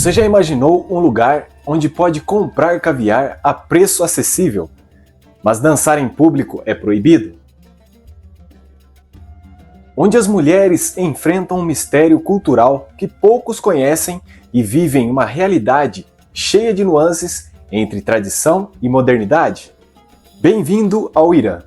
Você já imaginou um lugar onde pode comprar caviar a preço acessível, mas dançar em público é proibido? Onde as mulheres enfrentam um mistério cultural que poucos conhecem e vivem uma realidade cheia de nuances entre tradição e modernidade? Bem-vindo ao Irã!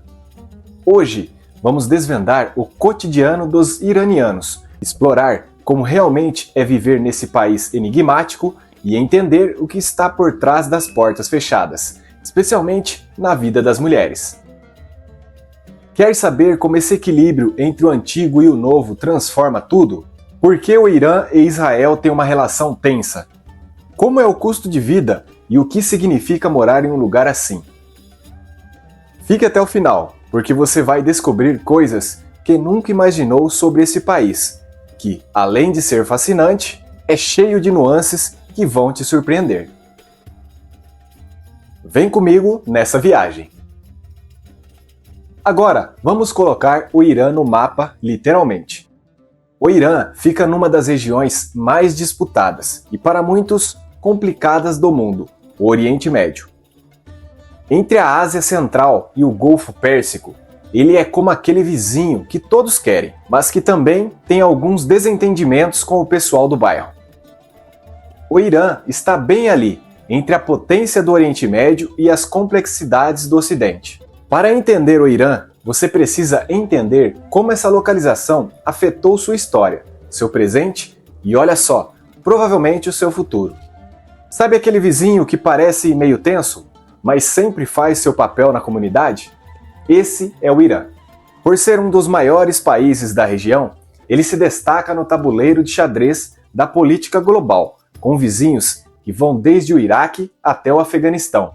Hoje vamos desvendar o cotidiano dos iranianos, explorar como realmente é viver nesse país enigmático e entender o que está por trás das portas fechadas, especialmente na vida das mulheres. Quer saber como esse equilíbrio entre o antigo e o novo transforma tudo? Por que o Irã e Israel têm uma relação tensa? Como é o custo de vida e o que significa morar em um lugar assim? Fique até o final, porque você vai descobrir coisas que nunca imaginou sobre esse país, que, além de ser fascinante, é cheio de nuances que vão te surpreender. Vem comigo nessa viagem! Agora, vamos colocar o Irã no mapa literalmente. O Irã fica numa das regiões mais disputadas e, para muitos, complicadas do mundo, o Oriente Médio. Entre a Ásia Central e o Golfo Pérsico, ele é como aquele vizinho que todos querem, mas que também tem alguns desentendimentos com o pessoal do bairro. O Irã está bem ali, entre a potência do Oriente Médio e as complexidades do Ocidente. Para entender o Irã, você precisa entender como essa localização afetou sua história, seu presente e, olha só, provavelmente o seu futuro. Sabe aquele vizinho que parece meio tenso, mas sempre faz seu papel na comunidade? Esse é o Irã. Por ser um dos maiores países da região, ele se destaca no tabuleiro de xadrez da política global, com vizinhos que vão desde o Iraque até o Afeganistão.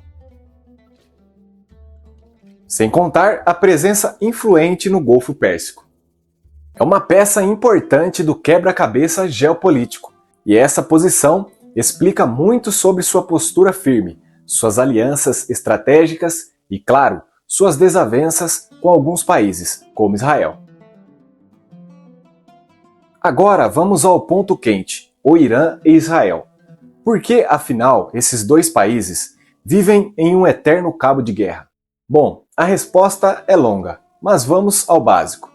Sem contar a presença influente no Golfo Pérsico. É uma peça importante do quebra-cabeça geopolítico, e essa posição explica muito sobre sua postura firme, suas alianças estratégicas e, claro, suas desavenças com alguns países, como Israel. Agora vamos ao ponto quente, o Irã e Israel. Por que, afinal, esses dois países vivem em um eterno cabo de guerra? Bom, a resposta é longa, mas vamos ao básico.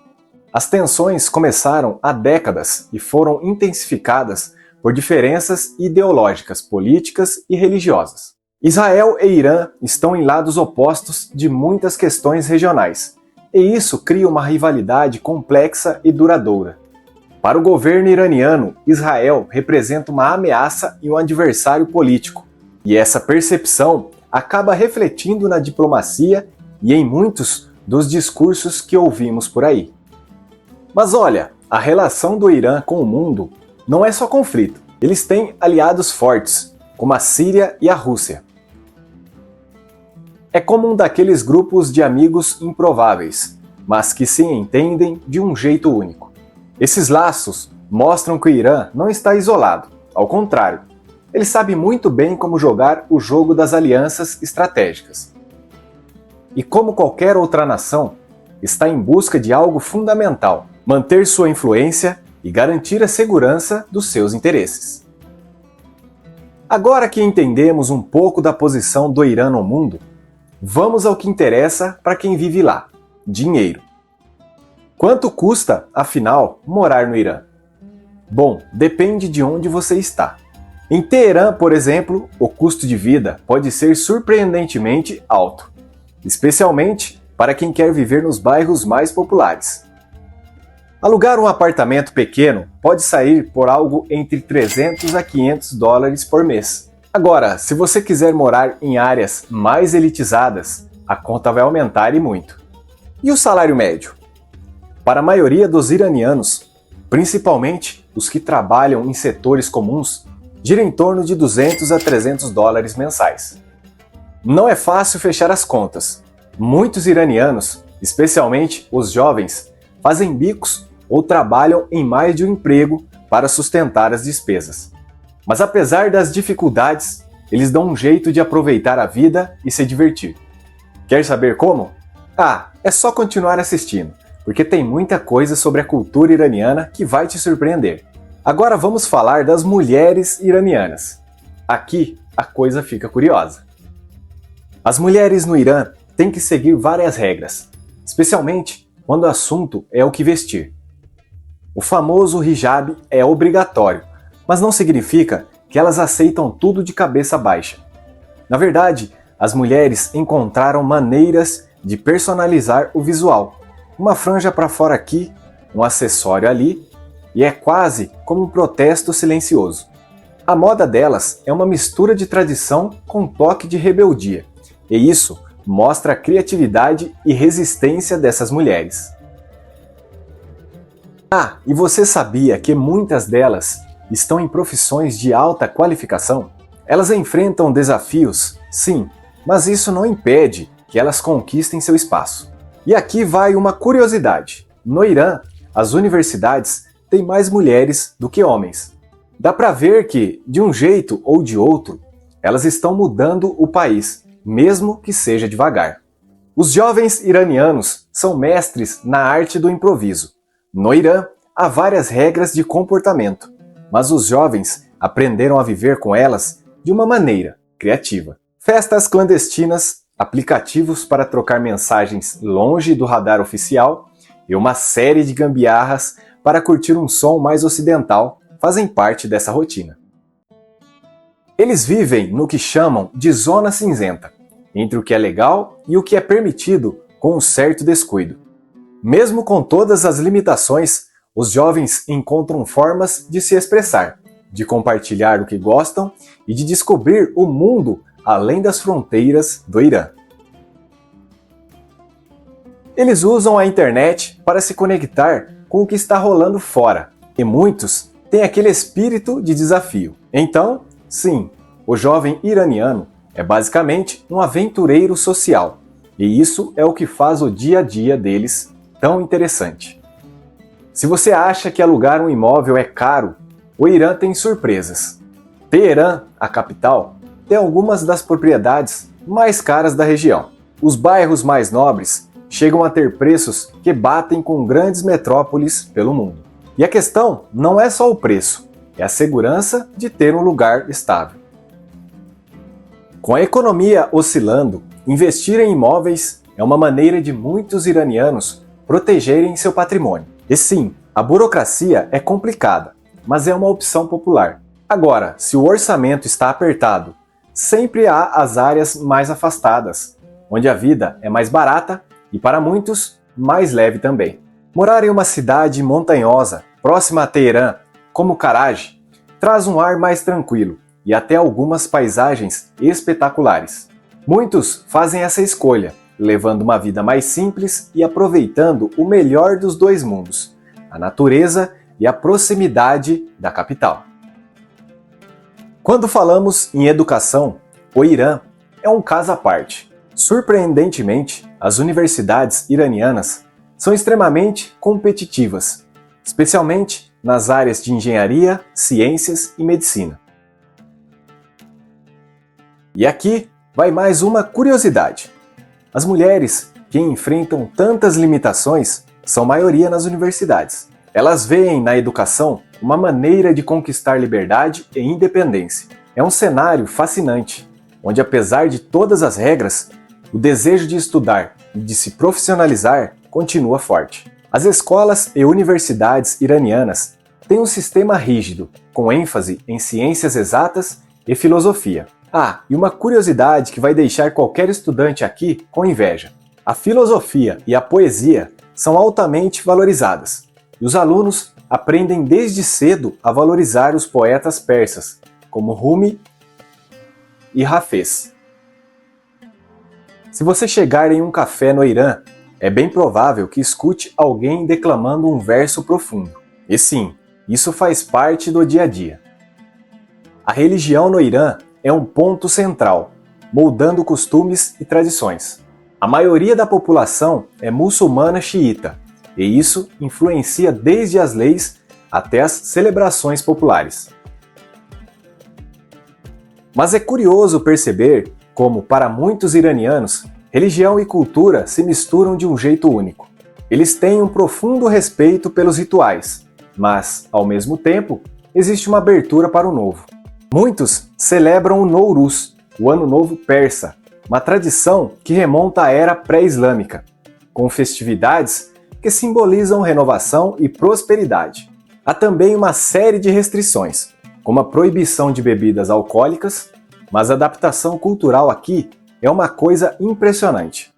As tensões começaram há décadas e foram intensificadas por diferenças ideológicas, políticas e religiosas. Israel e Irã estão em lados opostos de muitas questões regionais, e isso cria uma rivalidade complexa e duradoura. Para o governo iraniano, Israel representa uma ameaça e um adversário político, e essa percepção acaba refletindo na diplomacia e em muitos dos discursos que ouvimos por aí. Mas olha, a relação do Irã com o mundo não é só conflito. Eles têm aliados fortes, como a Síria e a Rússia. É como um daqueles grupos de amigos improváveis, mas que se entendem de um jeito único. Esses laços mostram que o Irã não está isolado, ao contrário, ele sabe muito bem como jogar o jogo das alianças estratégicas. E como qualquer outra nação, está em busca de algo fundamental: manter sua influência e garantir a segurança dos seus interesses. Agora que entendemos um pouco da posição do Irã no mundo, vamos ao que interessa para quem vive lá: dinheiro. Quanto custa, afinal, morar no Irã? Bom, depende de onde você está. Em Teherã, por exemplo, o custo de vida pode ser surpreendentemente alto, especialmente para quem quer viver nos bairros mais populares. Alugar um apartamento pequeno pode sair por algo entre 300 a 500 dólares por mês. Agora, se você quiser morar em áreas mais elitizadas, a conta vai aumentar e muito. E o salário médio? Para a maioria dos iranianos, principalmente os que trabalham em setores comuns, gira em torno de 200 a 300 dólares mensais. Não é fácil fechar as contas. Muitos iranianos, especialmente os jovens, fazem bicos ou trabalham em mais de um emprego para sustentar as despesas. Mas apesar das dificuldades, eles dão um jeito de aproveitar a vida e se divertir. Quer saber como? É só continuar assistindo, porque tem muita coisa sobre a cultura iraniana que vai te surpreender. Agora vamos falar das mulheres iranianas. Aqui a coisa fica curiosa. As mulheres no Irã têm que seguir várias regras, especialmente quando o assunto é o que vestir. O famoso hijab é obrigatório, mas não significa que elas aceitam tudo de cabeça baixa. Na verdade, as mulheres encontraram maneiras de personalizar o visual. Uma franja para fora aqui, um acessório ali, e é quase como um protesto silencioso. A moda delas é uma mistura de tradição com toque de rebeldia, e isso mostra a criatividade e resistência dessas mulheres. Ah, e você sabia que muitas delas estão em profissões de alta qualificação? Elas enfrentam desafios, sim, mas isso não impede que elas conquistem seu espaço. E aqui vai uma curiosidade. No Irã, as universidades têm mais mulheres do que homens. Dá para ver que, de um jeito ou de outro, elas estão mudando o país, mesmo que seja devagar. Os jovens iranianos são mestres na arte do improviso. No Irã, há várias regras de comportamento, mas os jovens aprenderam a viver com elas de uma maneira criativa. Festas clandestinas, aplicativos para trocar mensagens longe do radar oficial e uma série de gambiarras para curtir um som mais ocidental fazem parte dessa rotina. Eles vivem no que chamam de zona cinzenta, entre o que é legal e o que é permitido com um certo descuido. Mesmo com todas as limitações, os jovens encontram formas de se expressar, de compartilhar o que gostam e de descobrir o mundo além das fronteiras do Irã. Eles usam a internet para se conectar com o que está rolando fora, e muitos têm aquele espírito de desafio. Então, sim, o jovem iraniano é basicamente um aventureiro social, e isso é o que faz o dia a dia deles tão interessante. Se você acha que alugar um imóvel é caro, o Irã tem surpresas. Teherã, a capital, tem algumas das propriedades mais caras da região. Os bairros mais nobres chegam a ter preços que batem com grandes metrópoles pelo mundo. E a questão não é só o preço, é a segurança de ter um lugar estável. Com a economia oscilando, investir em imóveis é uma maneira de muitos iranianos protegerem seu patrimônio. E sim, a burocracia é complicada, mas é uma opção popular. Agora, se o orçamento está apertado, sempre há as áreas mais afastadas, onde a vida é mais barata e, para muitos, mais leve também. Morar em uma cidade montanhosa, próxima a Teherã, como Karaj, traz um ar mais tranquilo e até algumas paisagens espetaculares. Muitos fazem essa escolha, levando uma vida mais simples e aproveitando o melhor dos dois mundos, a natureza e a proximidade da capital. Quando falamos em educação, o Irã é um caso à parte. Surpreendentemente, as universidades iranianas são extremamente competitivas, especialmente nas áreas de engenharia, ciências e medicina. E aqui vai mais uma curiosidade. As mulheres que enfrentam tantas limitações são maioria nas universidades. Elas veem na educação uma maneira de conquistar liberdade e independência. É um cenário fascinante, onde apesar de todas as regras, o desejo de estudar e de se profissionalizar continua forte. As escolas e universidades iranianas têm um sistema rígido, com ênfase em ciências exatas e filosofia. Ah, e uma curiosidade que vai deixar qualquer estudante aqui com inveja. A filosofia e a poesia são altamente valorizadas, e os alunos aprendem desde cedo a valorizar os poetas persas, como Rumi e Hafez. Se você chegar em um café no Irã, é bem provável que escute alguém declamando um verso profundo. E sim, isso faz parte do dia a dia. A religião no Irã é um ponto central, moldando costumes e tradições. A maioria da população é muçulmana xiita, e isso influencia desde as leis até as celebrações populares. Mas é curioso perceber como, para muitos iranianos, religião e cultura se misturam de um jeito único. Eles têm um profundo respeito pelos rituais, mas, ao mesmo tempo, existe uma abertura para o novo. Muitos celebram o Nowruz, o Ano Novo Persa, uma tradição que remonta à era pré-islâmica, com festividades que simbolizam renovação e prosperidade. Há também uma série de restrições, como a proibição de bebidas alcoólicas, mas a adaptação cultural aqui é uma coisa impressionante.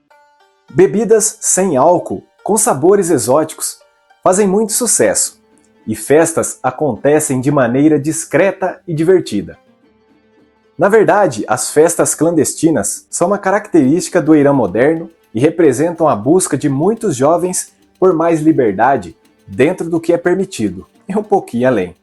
Bebidas sem álcool, com sabores exóticos, fazem muito sucesso, e festas acontecem de maneira discreta e divertida. Na verdade, as festas clandestinas são uma característica do Irã moderno e representam a busca de muitos jovens por mais liberdade dentro do que é permitido, e um pouquinho além.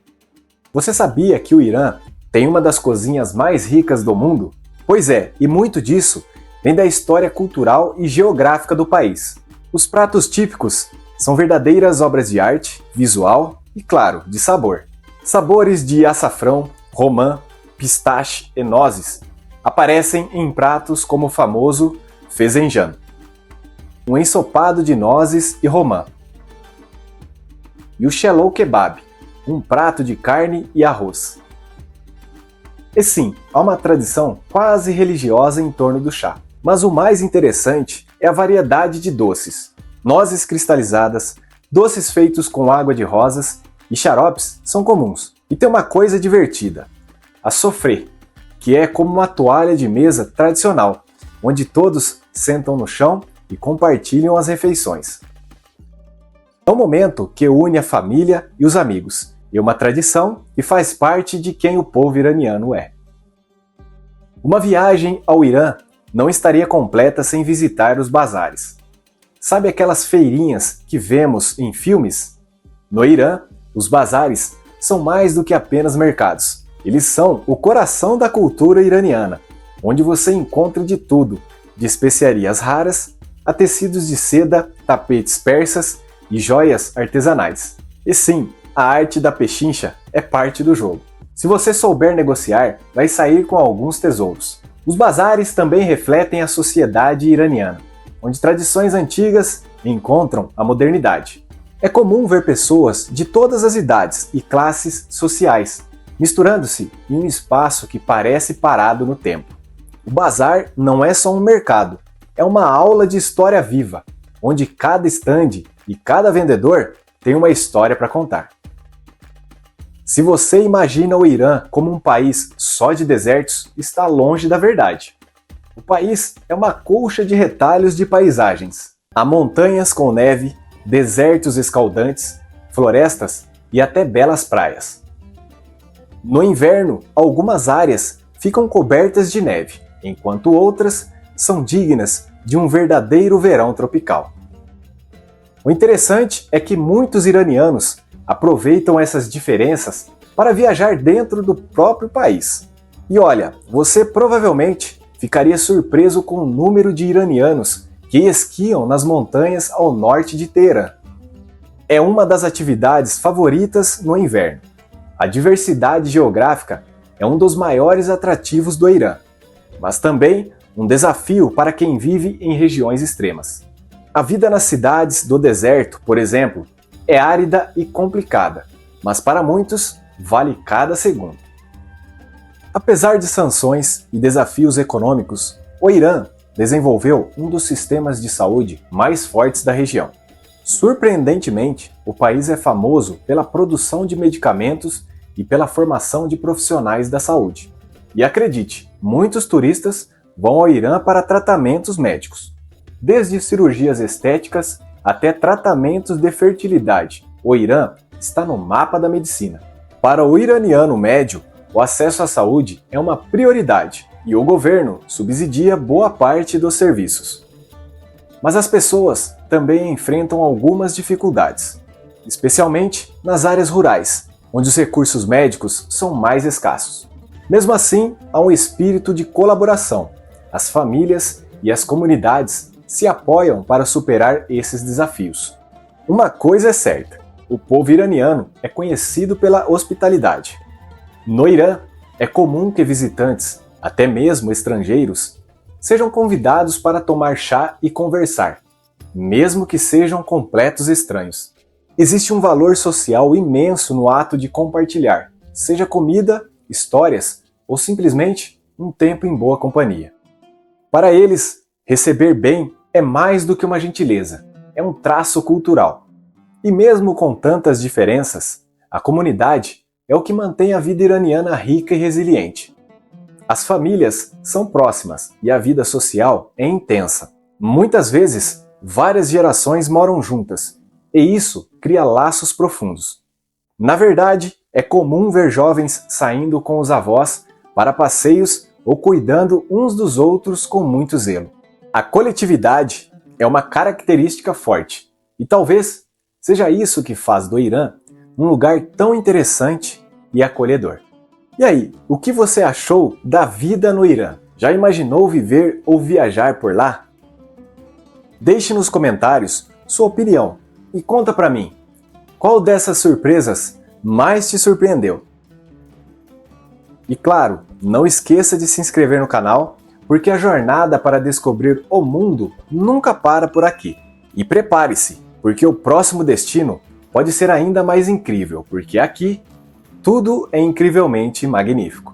Você sabia que o Irã tem uma das cozinhas mais ricas do mundo? Pois é, e muito disso vem da história cultural e geográfica do país. Os pratos típicos são verdadeiras obras de arte, visual e, claro, de sabor. Sabores de açafrão, romã, pistache e nozes aparecem em pratos como o famoso fezenjan, um ensopado de nozes e romã, e o shelou kebab, um prato de carne e arroz. E sim, há uma tradição quase religiosa em torno do chá. Mas o mais interessante é a variedade de doces. Nozes cristalizadas, doces feitos com água de rosas e xaropes são comuns. E tem uma coisa divertida, a sofrê, que é como uma toalha de mesa tradicional, onde todos sentam no chão e compartilham as refeições. É um momento que une a família e os amigos, e uma tradição que faz parte de quem o povo iraniano é. Uma viagem ao Irã não estaria completa sem visitar os bazares. Sabe aquelas feirinhas que vemos em filmes? No Irã, os bazares são mais do que apenas mercados. Eles são o coração da cultura iraniana, onde você encontra de tudo, de especiarias raras a tecidos de seda, tapetes persas e joias artesanais. E sim, a arte da pechincha é parte do jogo. Se você souber negociar, vai sair com alguns tesouros. Os bazares também refletem a sociedade iraniana, onde tradições antigas encontram a modernidade. É comum ver pessoas de todas as idades e classes sociais, misturando-se em um espaço que parece parado no tempo. O bazar não é só um mercado, é uma aula de história viva, onde cada estande e cada vendedor tem uma história para contar. Se você imagina o Irã como um país só de desertos, está longe da verdade. O país é uma colcha de retalhos de paisagens. Há montanhas com neve, desertos escaldantes, florestas e até belas praias. No inverno, algumas áreas ficam cobertas de neve, enquanto outras são dignas de um verdadeiro verão tropical. O interessante é que muitos iranianos aproveitam essas diferenças para viajar dentro do próprio país. E olha, você provavelmente ficaria surpreso com o número de iranianos que esquiam nas montanhas ao norte de Teherã. É uma das atividades favoritas no inverno. A diversidade geográfica é um dos maiores atrativos do Irã, mas também um desafio para quem vive em regiões extremas. A vida nas cidades do deserto, por exemplo, é árida e complicada, mas para muitos vale cada segundo. Apesar de sanções e desafios econômicos, o Irã desenvolveu um dos sistemas de saúde mais fortes da região. Surpreendentemente, o país é famoso pela produção de medicamentos e pela formação de profissionais da saúde. E acredite, muitos turistas vão ao Irã para tratamentos médicos. Desde cirurgias estéticas até tratamentos de fertilidade, o Irã está no mapa da medicina. Para o iraniano médio, o acesso à saúde é uma prioridade e o governo subsidia boa parte dos serviços. Mas as pessoas também enfrentam algumas dificuldades, especialmente nas áreas rurais, onde os recursos médicos são mais escassos. Mesmo assim, há um espírito de colaboração. As famílias e as comunidades se apoiam para superar esses desafios. Uma coisa é certa, o povo iraniano é conhecido pela hospitalidade. No Irã, é comum que visitantes, até mesmo estrangeiros, sejam convidados para tomar chá e conversar, mesmo que sejam completos estranhos. Existe um valor social imenso no ato de compartilhar, seja comida, histórias ou simplesmente um tempo em boa companhia. Para eles, receber bem é mais do que uma gentileza, é um traço cultural. E mesmo com tantas diferenças, a comunidade é o que mantém a vida iraniana rica e resiliente. As famílias são próximas e a vida social é intensa. Muitas vezes, várias gerações moram juntas, e isso cria laços profundos. Na verdade, é comum ver jovens saindo com os avós para passeios ou cuidando uns dos outros com muito zelo. A coletividade é uma característica forte, e talvez seja isso que faz do Irã um lugar tão interessante e acolhedor. E aí, o que você achou da vida no Irã? Já imaginou viver ou viajar por lá? Deixe nos comentários sua opinião e conta pra mim, qual dessas surpresas mais te surpreendeu? E claro, não esqueça de se inscrever no canal, porque a jornada para descobrir o mundo nunca para por aqui. E prepare-se, porque o próximo destino pode ser ainda mais incrível, porque aqui tudo é incrivelmente magnífico.